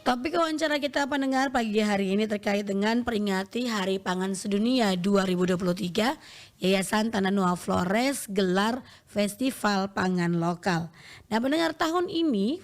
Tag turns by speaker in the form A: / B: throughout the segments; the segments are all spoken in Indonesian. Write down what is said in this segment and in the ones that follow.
A: Topik wawancara kita pendengar pagi hari ini terkait dengan peringati Hari Pangan Sedunia 2023, Yayasan Tananua Flores gelar Festival Pangan Lokal. Nah pendengar, tahun ini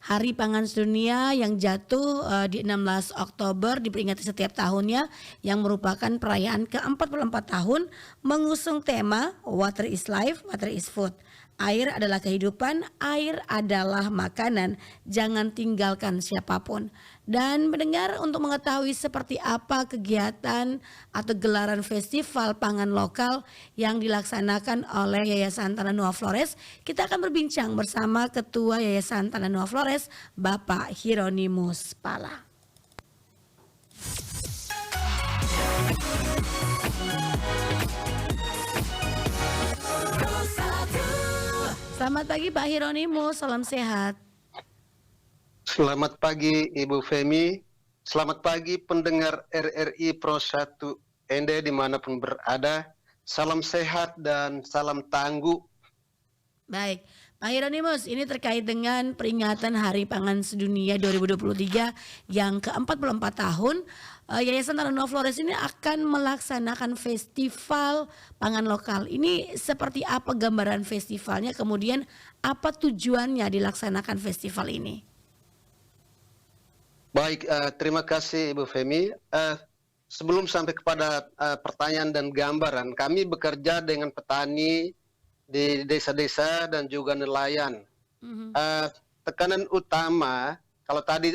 A: Hari Pangan Sedunia yang jatuh di 16 Oktober diperingati setiap tahunnya, yang merupakan perayaan ke-44 tahun mengusung tema Water is Life, Water is Food. Air adalah kehidupan, air adalah makanan, jangan tinggalkan siapapun. Dan mendengar, untuk mengetahui seperti apa kegiatan atau gelaran festival pangan lokal yang dilaksanakan oleh Yayasan Tananua Flores, kita akan berbincang bersama Ketua Yayasan Tananua Flores, Bapak Hieronimus Pala. Selamat pagi Pak Hieronimus, salam sehat.
B: Selamat pagi Ibu Femi, selamat pagi pendengar RRI Pro 1 ND dimanapun berada, salam sehat dan salam tangguh.
A: Baik, Pak Hieronimus, ini terkait dengan peringatan Hari Pangan Sedunia 2023 yang ke-44 tahun. Yayasan Tananua Flores ini akan melaksanakan festival pangan lokal. Ini seperti apa gambaran festivalnya, kemudian apa tujuannya dilaksanakan festival ini?
B: Baik, terima kasih Ibu Femi. Sebelum sampai kepada pertanyaan dan gambaran, kami bekerja dengan petani di desa-desa dan juga nelayan. Tekanan utama, kalau tadi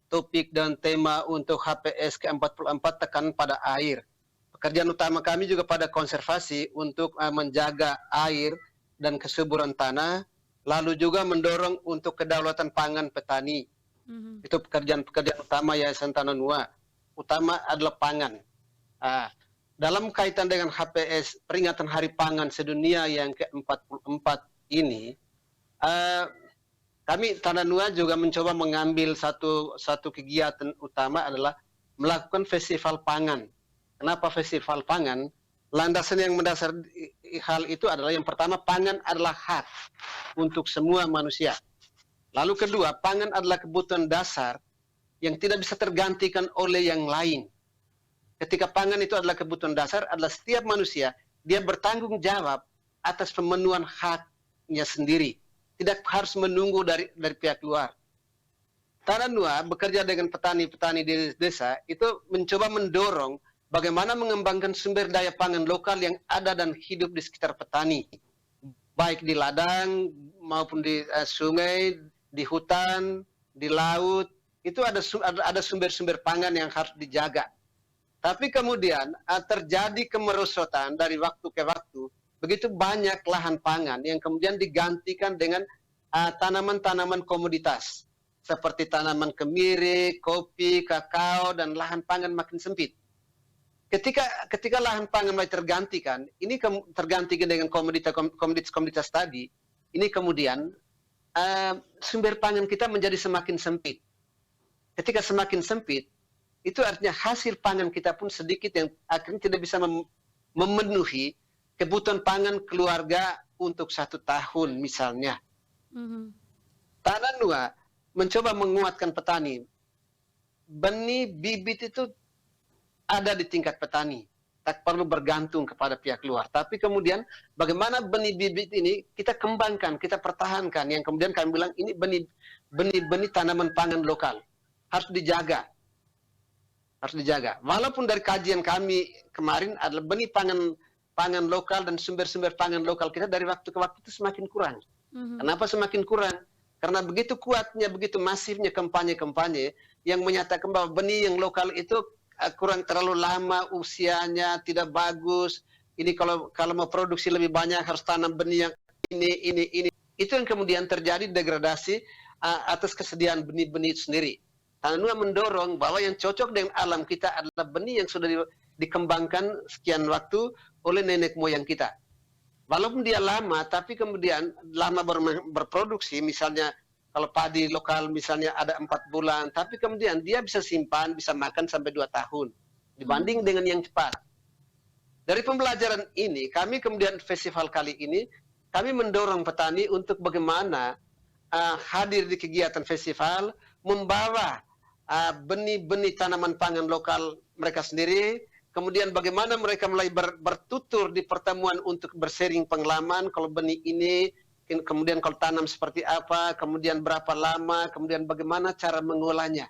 B: topik dan tema untuk HPS ke-44 tekan pada air. Pekerjaan utama kami juga pada konservasi untuk menjaga air dan kesuburan tanah, lalu juga mendorong untuk kedaulatan pangan petani. Itu pekerjaan-pekerjaan utama Yayasan Tananua. Utama adalah pangan. Dalam kaitan dengan HPS, peringatan Hari Pangan Sedunia yang ke-44 ini, kami Tananua juga mencoba mengambil satu kegiatan utama adalah melakukan festival pangan. Kenapa festival pangan? Landasan yang mendasar hal itu adalah yang pertama, pangan adalah hak untuk semua manusia. Lalu kedua, pangan adalah kebutuhan dasar yang tidak bisa tergantikan oleh yang lain. Ketika pangan itu adalah kebutuhan dasar, adalah setiap manusia, dia bertanggung jawab atas pemenuhan haknya sendiri. Tidak harus menunggu dari pihak luar. Tananua bekerja dengan petani-petani di desa, itu mencoba mendorong bagaimana mengembangkan sumber daya pangan lokal yang ada dan hidup di sekitar petani. Baik di ladang maupun di sungai, di hutan, di laut, itu ada sumber-sumber pangan yang harus dijaga. Tapi kemudian terjadi kemerosotan dari waktu ke waktu, begitu banyak lahan pangan yang kemudian digantikan dengan tanaman-tanaman komoditas seperti tanaman kemiri, kopi, kakao, dan lahan pangan makin sempit. Ketika lahan pangan mulai tergantikan, ini tergantikan dengan komoditas tadi, ini kemudian sumber pangan kita menjadi semakin sempit. Ketika semakin sempit, itu artinya hasil pangan kita pun sedikit yang akhirnya tidak bisa memenuhi kebutuhan pangan keluarga untuk 1 tahun misalnya. Tananua mencoba menguatkan petani. Benih bibit itu ada di tingkat petani. Tak perlu bergantung kepada pihak luar. Tapi kemudian bagaimana benih bibit ini kita kembangkan, kita pertahankan. Yang kemudian kami bilang ini benih tanaman pangan lokal. Harus dijaga. Harus dijaga. Walaupun dari kajian kami kemarin adalah benih pangan lokal dan sumber-sumber pangan lokal kita dari waktu ke waktu itu semakin kurang. Kenapa semakin kurang? Karena begitu kuatnya, begitu masifnya kampanye-kampanye yang menyatakan bahwa benih yang lokal itu kurang terlalu lama usianya, tidak bagus. Ini kalau mau produksi lebih banyak harus tanam benih yang ini. Itu yang kemudian terjadi degradasi atas kesediaan benih-benih itu sendiri. Tananua mendorong bahwa yang cocok dengan alam kita adalah benih yang sudah dikembangkan sekian waktu oleh nenek moyang kita. Walaupun dia lama, tapi kemudian lama berproduksi, misalnya kalau padi lokal misalnya ada 4 bulan, tapi kemudian dia bisa simpan, bisa makan sampai 2 tahun, dibanding dengan yang cepat. Dari pembelajaran ini, kami kemudian festival kali ini, kami mendorong petani untuk bagaimana hadir di kegiatan festival membawa benih-benih tanaman pangan lokal mereka sendiri, kemudian bagaimana mereka mulai bertutur di pertemuan untuk bersharing pengalaman, kalau benih ini, kemudian kalau tanam seperti apa, kemudian berapa lama, kemudian bagaimana cara mengolahnya.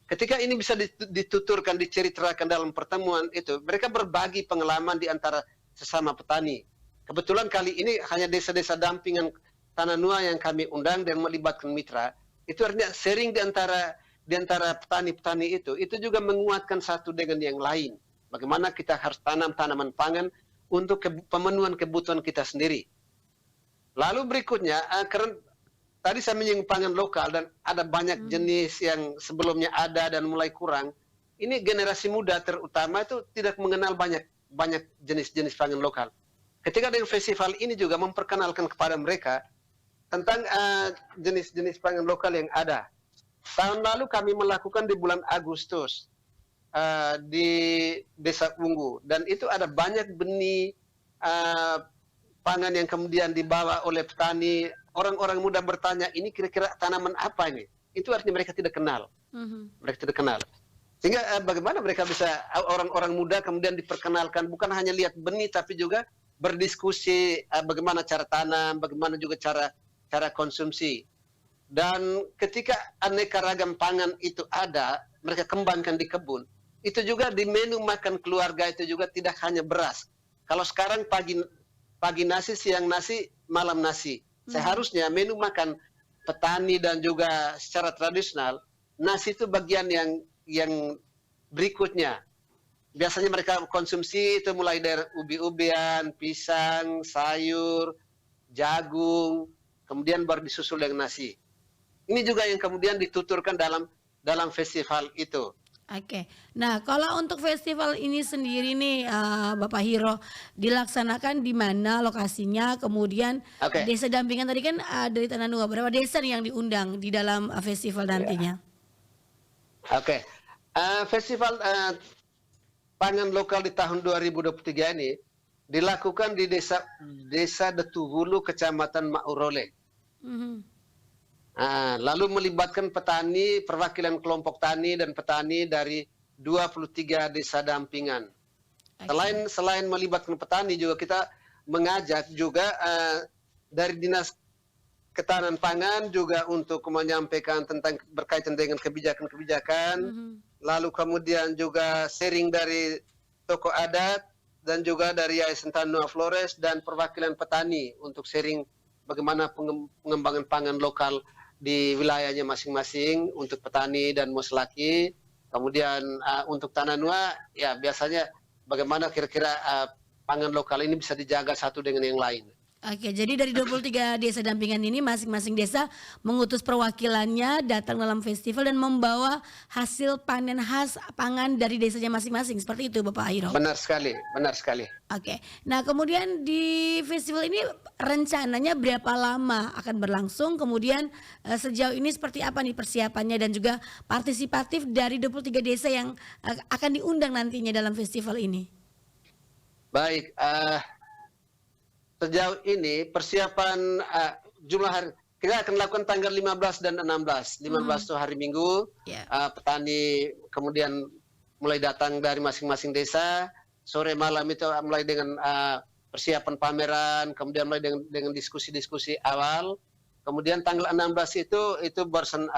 B: Ketika ini bisa dituturkan, diceritakan dalam pertemuan itu, mereka berbagi pengalaman di antara sesama petani. Kebetulan kali ini hanya desa-desa dampingan Tananua yang kami undang dan melibatkan mitra. Itu artinya sharing di antara petani-petani itu juga menguatkan satu dengan yang lain. Bagaimana kita harus tanam tanaman pangan untuk pemenuhan kebutuhan kita sendiri. Lalu berikutnya, karena tadi saya menyinggung pangan lokal dan ada banyak jenis yang sebelumnya ada dan mulai kurang. Ini generasi muda terutama itu tidak mengenal banyak jenis-jenis pangan lokal. Ketika dengan festival ini juga memperkenalkan kepada mereka tentang jenis-jenis pangan lokal yang ada. Tahun lalu kami melakukan di bulan Agustus di Desa Ungu, dan itu ada banyak benih pangan yang kemudian dibawa oleh petani. Orang-orang muda bertanya, ini kira-kira tanaman apa ini? Itu artinya mereka tidak kenal. Mereka tidak kenal. Sehingga bagaimana mereka bisa, orang-orang muda kemudian diperkenalkan, bukan hanya lihat benih, tapi juga berdiskusi bagaimana cara tanam, bagaimana juga cara konsumsi. Dan ketika aneka ragam pangan itu ada, mereka kembangkan di kebun, itu juga di menu makan keluarga itu juga tidak hanya beras. Kalau sekarang pagi nasi, siang nasi, malam nasi. Seharusnya menu makan petani dan juga secara tradisional, nasi itu bagian yang berikutnya. Biasanya mereka konsumsi itu mulai dari ubi-ubian, pisang, sayur, jagung, kemudian baru disusul dengan nasi. Ini juga yang kemudian dituturkan dalam festival itu.
A: Oke, nah kalau untuk festival ini sendiri nih Bapak Hiro, dilaksanakan di mana lokasinya, kemudian desa dampingan tadi kan dari Tananua, berapa desa nih yang diundang di dalam festival nantinya?
B: Festival pangan lokal di tahun 2023 ini dilakukan di Desa Detuhulu, Kecamatan Maurole. Lalu melibatkan petani, perwakilan kelompok tani dan petani dari 23 desa dampingan. Selain melibatkan petani juga kita mengajak juga dari Dinas Ketahanan Pangan juga untuk menyampaikan tentang berkaitan dengan kebijakan-kebijakan. Lalu kemudian juga sharing dari tokoh adat dan juga dari Yayasan Tananua Flores dan perwakilan petani untuk sharing bagaimana pengembangan pangan lokal di wilayahnya masing-masing untuk petani dan muslaki. Kemudian untuk Tananua, ya biasanya bagaimana kira-kira pangan lokal ini bisa dijaga satu dengan yang lain.
A: Oke, jadi dari 23 desa dampingan ini masing-masing desa mengutus perwakilannya datang dalam festival dan membawa hasil panen khas pangan dari desanya masing-masing. Seperti itu Bapak Hiro?
B: Benar sekali, benar sekali.
A: Oke, nah kemudian di festival ini rencananya berapa lama akan berlangsung? Kemudian sejauh ini seperti apa nih persiapannya dan juga partisipatif dari 23 desa yang akan diundang nantinya dalam festival ini?
B: Baik, sejauh ini persiapan jumlah hari kita akan lakukan tanggal 15 dan 16. 15 itu hari Minggu. Petani kemudian mulai datang dari masing-masing desa. Sore malam itu mulai dengan persiapan pameran, kemudian mulai dengan diskusi-diskusi awal. Kemudian tanggal 16 itu barusan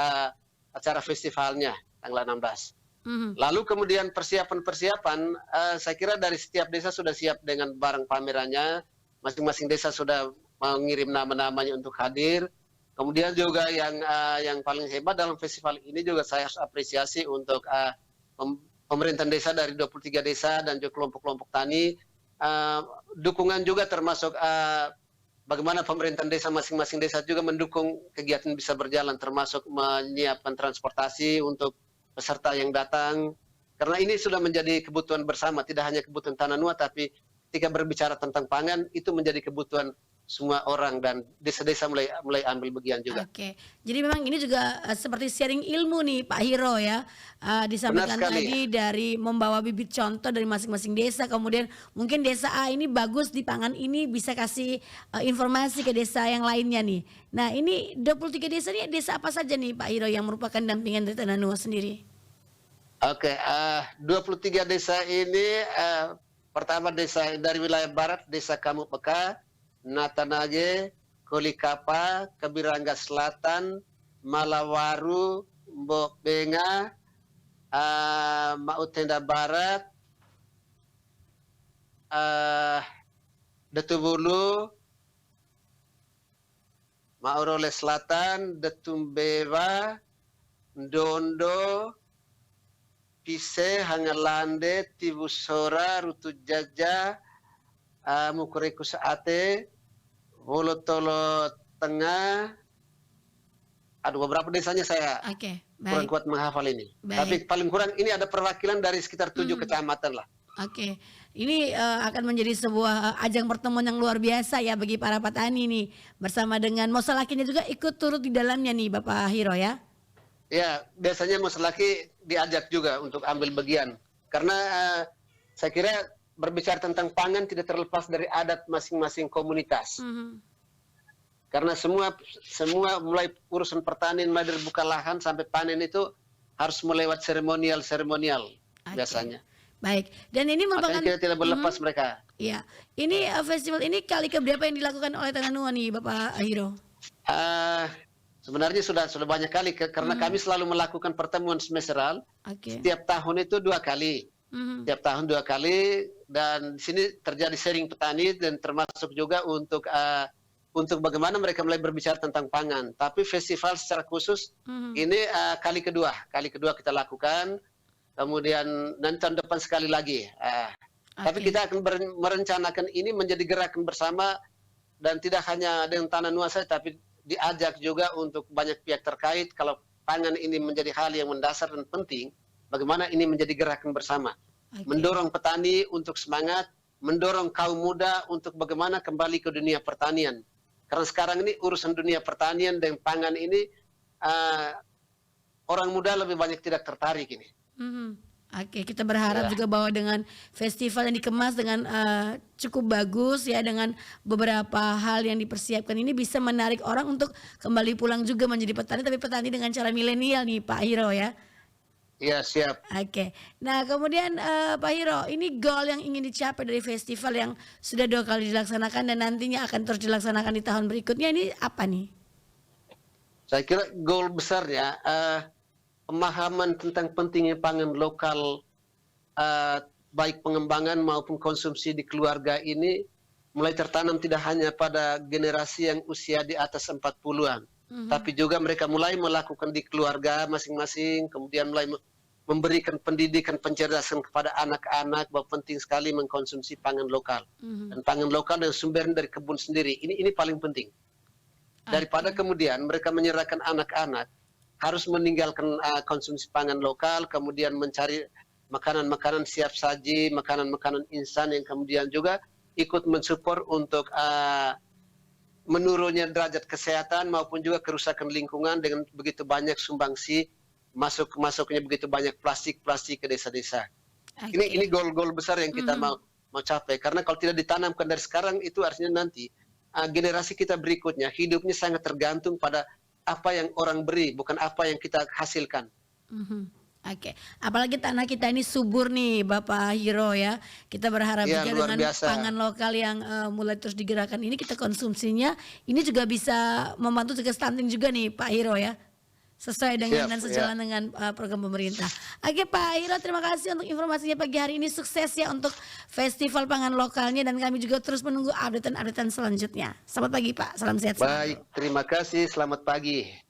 B: acara festivalnya tanggal 16. Lalu kemudian persiapan-persiapan, saya kira dari setiap desa sudah siap dengan barang pamerannya. Masing-masing desa sudah mengirim nama-namanya untuk hadir. Kemudian juga yang paling hebat dalam festival ini juga saya harus apresiasi untuk pemerintahan desa dari 23 desa dan juga kelompok-kelompok tani. Dukungan juga termasuk bagaimana pemerintahan desa masing-masing desa juga mendukung kegiatan bisa berjalan, termasuk menyiapkan transportasi untuk peserta yang datang. Karena ini sudah menjadi kebutuhan bersama, tidak hanya kebutuhan Tananua, tapi ketika berbicara tentang pangan itu menjadi kebutuhan semua orang dan desa-desa mulai ambil bagian juga.
A: Oke, jadi memang ini juga seperti sharing ilmu nih Pak Hiro ya.
B: Benar
A: Disampaikan
B: sekali.
A: tadi dari membawa bibit contoh dari masing-masing desa, kemudian mungkin desa A ini bagus di pangan ini bisa kasih informasi ke desa yang lainnya nih. Nah ini 23 desa ini desa apa saja nih Pak Hiro yang merupakan dampingan dari Tanah Nuo sendiri?
B: Oke, 23 desa ini pertama desa dari wilayah barat, Desa Kamu Peka, Natanaje, Kolikapa, Kabirangga Selatan, Malawaru, Mbok Benga, Mautenda Barat, Detubulu, Maurole Selatan, Detumbeva, Ndondo, Pise, Hangalande, Tibusora, Rutu Jaja, Mukureku Saate, Wolotolo Tengah. Aduh, beberapa desanya saya
A: Oke,
B: kurang
A: baik,
B: kuat menghafal ini.
A: baik.
B: Tapi paling kurang ini ada perwakilan dari sekitar 7 kecamatan lah.
A: Oke, ini akan menjadi sebuah ajang pertemuan yang luar biasa ya bagi para petani nih. Bersama dengan Mosalakinya juga ikut turut di dalamnya nih Bapak Hiro ya.
B: Ya, biasanya Mosalaki diajak juga untuk ambil bagian. Karena saya kira berbicara tentang pangan tidak terlepas dari adat masing-masing komunitas.
A: Mhm.
B: Karena semua mulai urusan pertanian, mulai dari buka lahan sampai panen itu harus melewat seremonial
A: Oke.
B: biasanya.
A: Baik, dan ini merupakan
B: Makanya kita tidak berlepas mereka.
A: ya. Ini festival ini kali keberapa yang dilakukan oleh Tanah Nuo nih Bapak Hiro?
B: Sebenarnya sudah banyak kali karena kami selalu melakukan pertemuan semesteral.
A: Oke.
B: Setiap tahun itu 2 kali.
A: Mhm.
B: Setiap tahun 2 kali dan di sini terjadi sharing petani dan termasuk juga untuk bagaimana mereka mulai berbicara tentang pangan. Tapi festival secara khusus ini kali kedua kita lakukan. Kemudian nanti tahun depan sekali lagi. Tapi
A: Oke.
B: kita akan merencanakan ini menjadi gerakan bersama dan tidak hanya dengan Tanah Nuo saja, tapi diajak juga untuk banyak pihak terkait. Kalau pangan ini menjadi hal yang mendasar dan penting, bagaimana ini menjadi gerakan bersama.
A: Oke.
B: Mendorong petani untuk semangat, mendorong kaum muda untuk bagaimana kembali ke dunia pertanian. Karena sekarang ini urusan dunia pertanian dan pangan ini orang muda lebih banyak tidak tertarik ini.
A: Mhm. Oke, kita berharap
B: Ya.
A: juga bahwa dengan festival yang dikemas dengan cukup bagus ya, dengan beberapa hal yang dipersiapkan ini bisa menarik orang untuk kembali pulang juga menjadi petani, tapi petani dengan cara milenial nih Pak Hiro ya.
B: Ya, siap.
A: Oke, nah kemudian Pak Hiro, ini goal yang ingin dicapai dari festival yang sudah 2 kali dilaksanakan dan nantinya akan terus dilaksanakan di tahun berikutnya ini apa nih?
B: Saya kira goal besarnya pemahaman tentang pentingnya pangan lokal, baik pengembangan maupun konsumsi di keluarga ini mulai tertanam tidak hanya pada generasi yang usia di atas 40-an, tapi juga mereka mulai melakukan di keluarga masing-masing, kemudian mulai memberikan pendidikan pencerdasan kepada anak-anak bahwa penting sekali mengkonsumsi pangan lokal. Dan pangan lokal yang sumbernya dari kebun sendiri, ini paling penting. Daripada kemudian mereka menyerahkan anak-anak harus meninggalkan konsumsi pangan lokal, kemudian mencari makanan-makanan siap saji, makanan-makanan instan yang kemudian juga ikut mensupport untuk menurunnya derajat kesehatan maupun juga kerusakan lingkungan dengan begitu banyak sumbangsi masuknya begitu banyak plastik ke desa-desa. Ini goal-goal besar yang kita mau capai karena kalau tidak ditanamkan dari sekarang itu artinya nanti generasi kita berikutnya hidupnya sangat tergantung pada apa yang orang beri, bukan apa yang kita hasilkan.
A: Oke, apalagi tanah kita ini subur nih Bapak Hiro ya. Kita berharap
B: Ya,
A: juga
B: luar
A: dengan
B: biasa.
A: pangan lokal yang mulai terus digerakkan ini kita konsumsinya ini juga bisa membantu cegah stunting juga nih Pak Hiro ya. Sesuai dengan
B: Siap,
A: dan sejalan dengan program pemerintah. Oke Pak Hiro, terima kasih untuk informasinya pagi hari ini. Sukses ya untuk festival pangan lokalnya dan kami juga terus menunggu updatean selanjutnya. Selamat pagi Pak, salam sehat selalu.
B: Baik, terima kasih, selamat pagi.